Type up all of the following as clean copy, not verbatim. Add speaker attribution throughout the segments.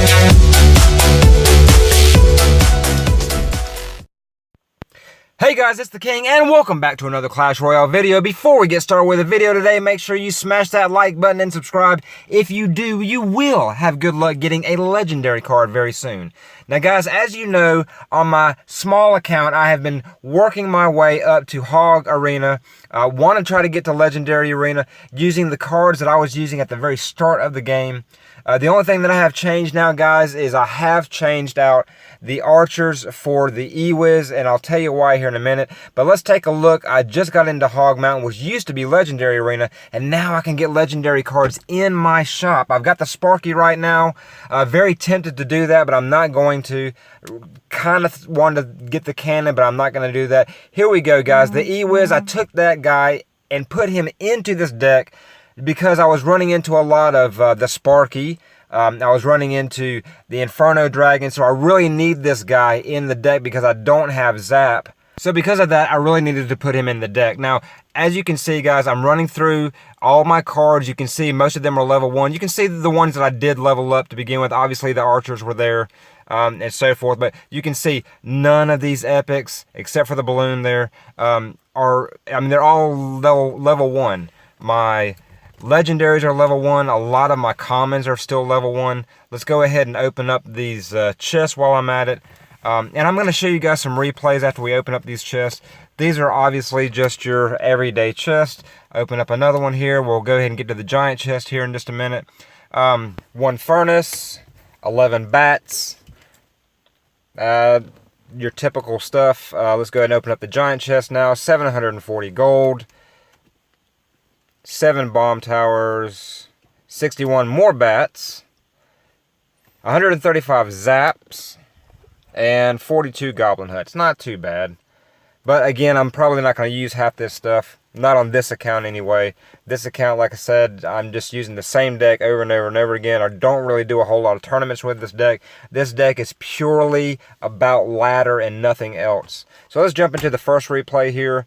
Speaker 1: Hey guys, it's the King, and welcome back to another Clash Royale video. Before we get started with the video today, make sure you smash that like button and subscribe. If you do, you will have good luck getting a legendary card very soon. Now guys, as you know, on my small account, I have been working my way up to Hog Arena. I want to try to get to Legendary Arena using the cards that I was using at the very start of the game. The only thing that I have changed now, guys, is I have changed out the archers for the E-Wiz, and I'll tell you why here in a minute. But let's take a look. I just got into Hog Mountain, which used to be Legendary Arena, and now I can get legendary cards in my shop. I've got the Sparky right now. Very tempted to do that, but I'm not going to. Kind of wanted to get the cannon, but I'm not going to do that. Here we go, guys. The E-Wiz, I took that guy and put him into this deck because I was running into a lot of the Sparky. I was running into the Inferno Dragon, so I really need this guy in the deck because I don't have Zap. So because of that, I really needed to put him in the deck. Now, as you can see, guys, I'm running through all my cards. You can see most of them are level 1. You can see the ones that I did level up to begin with. Obviously, the archers were there and so forth. But you can see none of these epics, except for the balloon there, they're all level 1. My legendaries are level 1. A lot of my commons are still level 1. Let's go ahead and open up these chests while I'm at it. And I'm going to show you guys some replays after we open up these chests. These are obviously just your everyday chest. Open up another one here. We'll go ahead and get to the giant chest here in just a minute. 1 furnace, 11 bats, your typical stuff. Let's go ahead and open up the giant chest now. 740 gold. 7 bomb towers, 61 more bats, 135 zaps, and 42 goblin huts. Not too bad. But again, I'm probably not going to use half this stuff. Not on this account anyway. This account, like I said, I'm just using the same deck over and over and over again. I don't really do a whole lot of tournaments with this deck. This deck is purely about ladder and nothing else. So let's jump into the first replay here.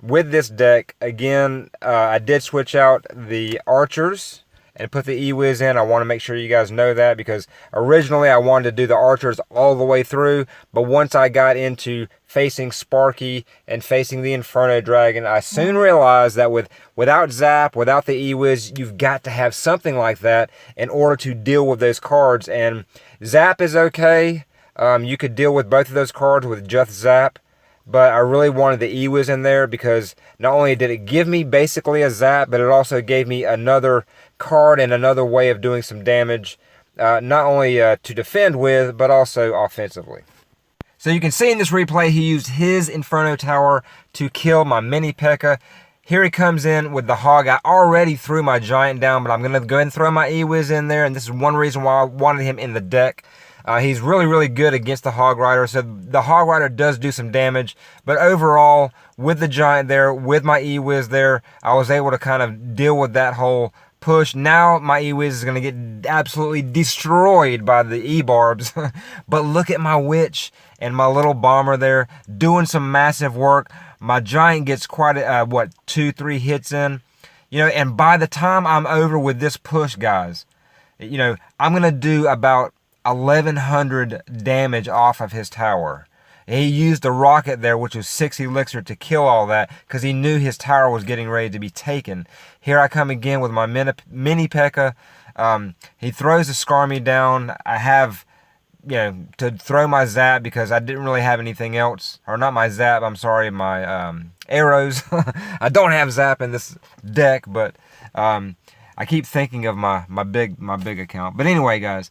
Speaker 1: With this deck, again, I did switch out the archers and put the E-Wiz in. I want to make sure you guys know that because originally I wanted to do the archers all the way through, but once I got into facing Sparky and facing the Inferno Dragon, I soon realized that without Zap, without the E-Wiz, you've got to have something like that in order to deal with those cards. And Zap is okay. You could deal with both of those cards with just Zap. But I really wanted the E-Wiz in there because not only did it give me basically a Zap, but it also gave me another card and another way of doing some damage, not only to defend with, but also offensively. So you can see in this replay, he used his Inferno Tower to kill my mini P.E.K.K.A. Here he comes in with the Hog. I already threw my Giant down, but I'm going to go ahead and throw my E-Wiz in there, and this is one reason why I wanted him in the deck. He's really, really good against the Hog Rider, so the Hog Rider does do some damage, but overall, with the Giant there, with my E-Wiz there, I was able to kind of deal with that whole push. Now, my E-Wiz is going to get absolutely destroyed by the E-Barbs, but look at my Witch and my little Bomber there, doing some massive work. My Giant gets quite a, 2-3 hits in, and by the time I'm over with this push, guys, I'm going to do about 1,100 damage off of his tower. He used a rocket there, which was 6 elixir, to kill all that because he knew his tower was getting ready to be taken. Here I come again with my mini P.E.K.K.A. He throws the Skarmy down. I have, to throw my Zap because I didn't really have anything else. Or not my Zap, I'm sorry, my arrows. I don't have Zap in this deck, but I keep thinking of my big account. But anyway, guys,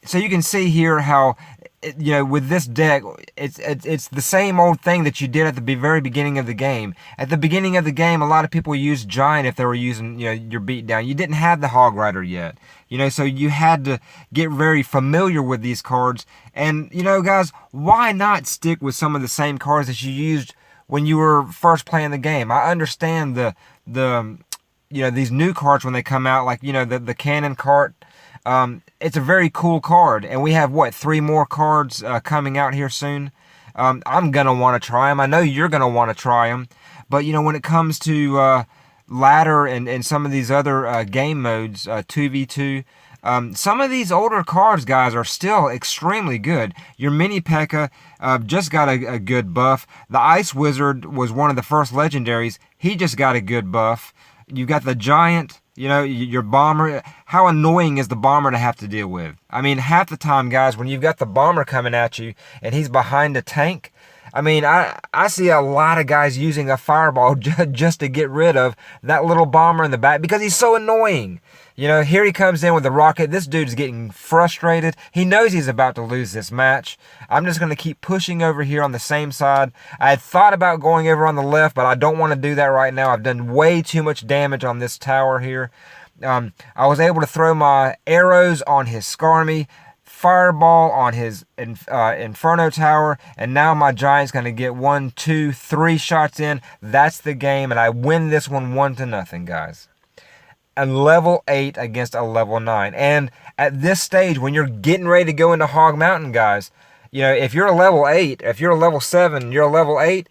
Speaker 1: so you can see here how, with this deck, it's the same old thing that you did at the very beginning of the game. At the beginning of the game, a lot of people used Giant if they were using, your beatdown. You didn't have the Hog Rider yet, so you had to get very familiar with these cards. And, guys, why not stick with some of the same cards that you used when you were first playing the game? I understand these new cards when they come out, like, the cannon cart. It's a very cool card, and we have 3 more cards coming out here soon. I'm gonna want to try them. I know you're gonna want to try them, but when it comes to ladder and some of these other game modes, 2v2, some of these older cards, guys, are still extremely good. Your Mini P.E.K.K.A. Just got a good buff. The Ice Wizard was one of the first legendaries. He just got a good buff. You got the Giant, you know, your Bomber. How annoying is the Bomber to have to deal with? I mean, half the time, guys, when you've got the Bomber coming at you and he's behind a tank, I mean, I see a lot of guys using a Fireball just to get rid of that little Bomber in the back because he's so annoying. You know, here he comes in with the rocket. This dude's getting frustrated. He knows he's about to lose this match. I'm just going to keep pushing over here on the same side. I had thought about going over on the left, but I don't want to do that right now. I've done way too much damage on this tower here. I was able to throw my arrows on his Skarmy, Fireball on his Inferno Tower, and now my Giant's going to get 1, 2, 3 shots in. That's the game, and I win this one 1-0, guys. A level 8 against a level 9. And at this stage, when you're getting ready to go into Hog Mountain, guys, you know, if you're a level 8, if you're a level 7, you're a level 8,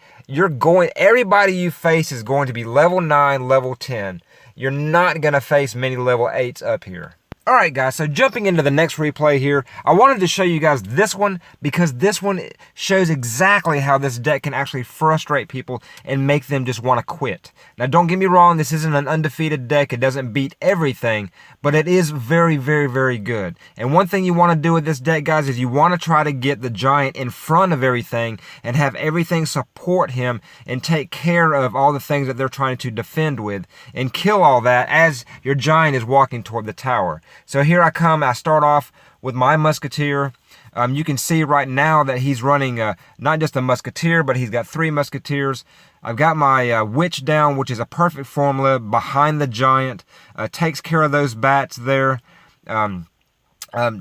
Speaker 1: everybody you face is going to be level 9, level 10. You're not going to face many level 8s up here. Alright guys, so jumping into the next replay here, I wanted to show you guys this one because this one shows exactly how this deck can actually frustrate people and make them just want to quit. Now don't get me wrong, this isn't an undefeated deck, it doesn't beat everything, but it is very, very, very good. And one thing you want to do with this deck, guys, is you want to try to get the Giant in front of everything and have everything support him and take care of all the things that they're trying to defend with and kill all that as your Giant is walking toward the tower. So here I come, I start off with my Musketeer. You can see right now that he's running not just a Musketeer, but he's got 3 Musketeers. I've got my Witch down, which is a perfect formula behind the Giant. Takes care of those bats there.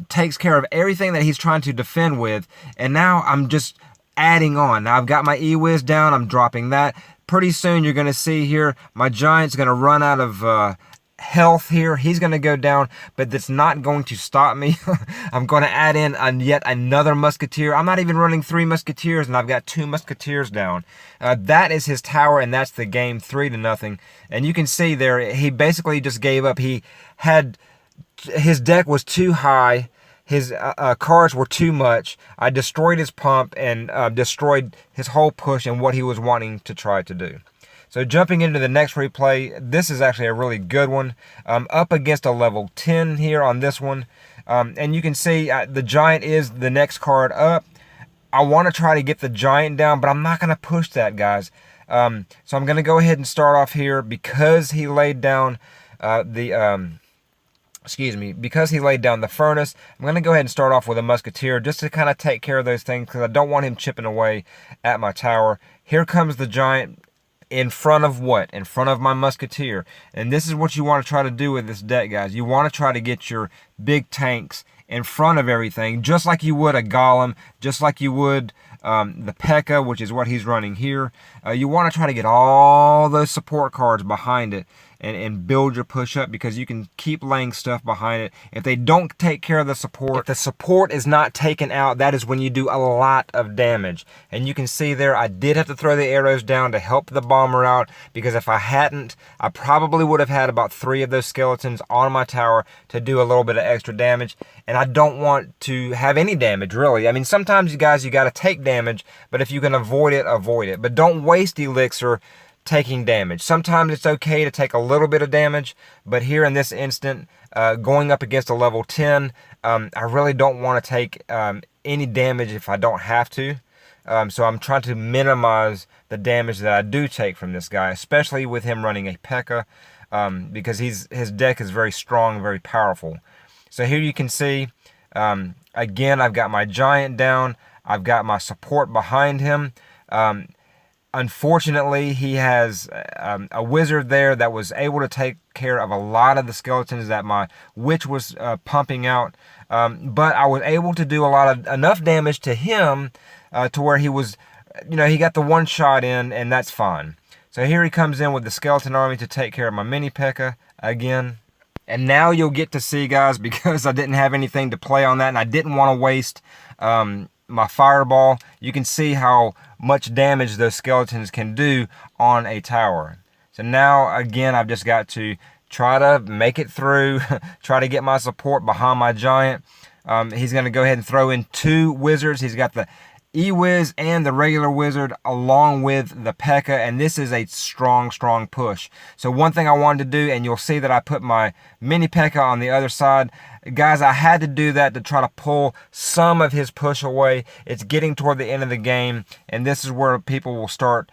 Speaker 1: Takes care of everything that he's trying to defend with. And now I'm just adding on. Now I've got my E-Wiz down, I'm dropping that. Pretty soon you're going to see here, my Giant's going to run out of health here. He's going to go down, but that's not going to stop me. I'm going to add in yet another Musketeer. I'm not even running 3 Musketeers, and I've got 2 Musketeers down. That is his tower, and that's the game, 3-0. And you can see there, he basically just gave up. His deck was too high. His cards were too much. I destroyed his pump and destroyed his whole push and what he was wanting to try to do. So jumping into the next replay, this is actually a really good one. Up against a level 10 here on this one. And you can see the Giant is the next card up. I want to try to get the Giant down, but I'm not going to push that, guys. So I'm going to go ahead and start off here because he laid down because he laid down the Furnace. I'm going to go ahead and start off with a Musketeer just to kind of take care of those things because I don't want him chipping away at my tower. Here comes the Giant. In front of what? In front of my Musketeer. And this is what you want to try to do with this deck, guys. You want to try to get your big tanks in front of everything, just like you would a Golem, just like you would the P.E.K.K.A., which is what he's running here. You want to try to get all those support cards behind it and build your push up because you can keep laying stuff behind it. If they don't take care of the support, if the support is not taken out, that is when you do a lot of damage. And you can see there, I did have to throw the arrows down to help the Bomber out because if I hadn't, I probably would have had about 3 of those skeletons on my tower to do a little bit of extra damage. And I don't want to have any damage, really. I mean, sometimes, you guys, you got to take damage, but if you can avoid it, avoid it. But don't waste elixir taking damage. Sometimes it's okay to take a little bit of damage, but here in this instant, going up against a level 10, I really don't want to take any damage if I don't have to. So I'm trying to minimize the damage that I do take from this guy, especially with him running a P.E.K.K.A. Because his deck is very strong and very powerful. So here you can see, again, I've got my Giant down. I've got my support behind him. Unfortunately, he has a Wizard there that was able to take care of a lot of the skeletons that my Witch was pumping out. But I was able to do enough damage to him to where he was, he got the 1 shot in, and that's fine. So here he comes in with the skeleton army to take care of my Mini P.E.K.K.A. again. And now you'll get to see, guys, because I didn't have anything to play on that, and I didn't want to waste my Fireball. You can see how much damage those skeletons can do on a tower. So now, again, I've just got to try to make it through, try to get my support behind my giant. He's going to go ahead and throw in 2 wizards. He's got the E-Wiz and the regular wizard along with the P.E.K.K.A. and this is a strong push. So one thing I wanted to do, and you'll see that I put my mini P.E.K.K.A. on the other side. Guys, I had to do that to try to pull some of his push away. It's getting toward the end of the game, and this is where people will start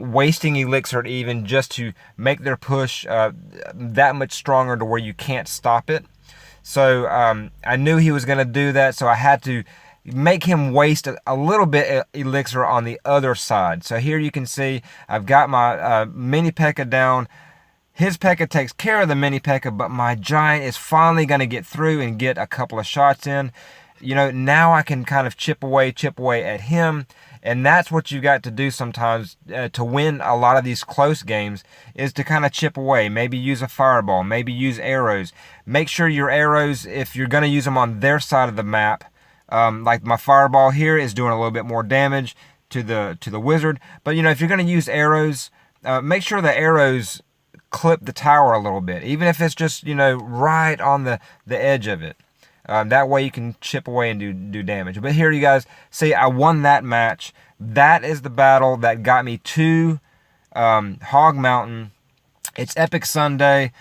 Speaker 1: wasting elixir even just to make their push that much stronger to where you can't stop it. So I knew he was going to do that, so I had to make him waste a little bit elixir on the other side. So here you can see I've got my mini P.E.K.K.A. down. His P.E.K.K.A. takes care of the mini P.E.K.K.A., but my giant is finally going to get through and get a couple of shots in. You know, now I can kind of chip away at him. And that's what you got to do sometimes to win a lot of these close games, is to kind of chip away. Maybe use a fireball, maybe use arrows. Make sure your arrows, if you're going to use them on their side of the map, like my fireball here is doing a little bit more damage to the wizard. But you know, if you're going to use arrows, make sure the arrows clip the tower a little bit, even if it's just, you know, right on the edge of it. That way you can chip away and do damage. But here you guys see I won that match. That is the battle that got me to Hog Mountain. It's Epic Sunday.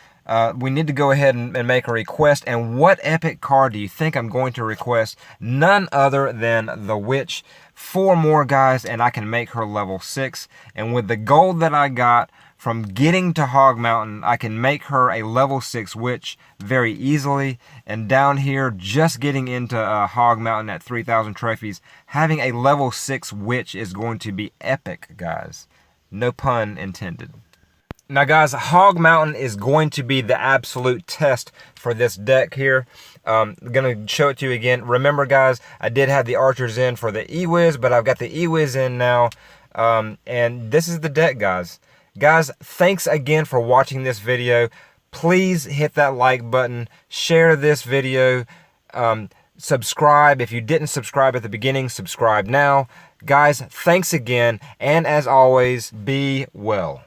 Speaker 1: We need to go ahead and make a request. And what epic card do you think I'm going to request? None other than the Witch. 4 more, guys, and I can make her level 6. And with the gold that I got from getting to Hog Mountain, I can make her a level 6 witch very easily. And down here, just getting into Hog Mountain at 3,000 trophies, having a level 6 witch is going to be epic, guys. No pun intended. Now, guys, Hog Mountain is going to be the absolute test for this deck here. I'm going to show it to you again. Remember, guys, I did have the archers in for the E-Wiz, but I've got the E-Wiz in now. And this is the deck, guys. Guys, thanks again for watching this video. Please hit that like button, share this video, subscribe. If you didn't subscribe at the beginning, subscribe now. Guys, thanks again, and as always, be well.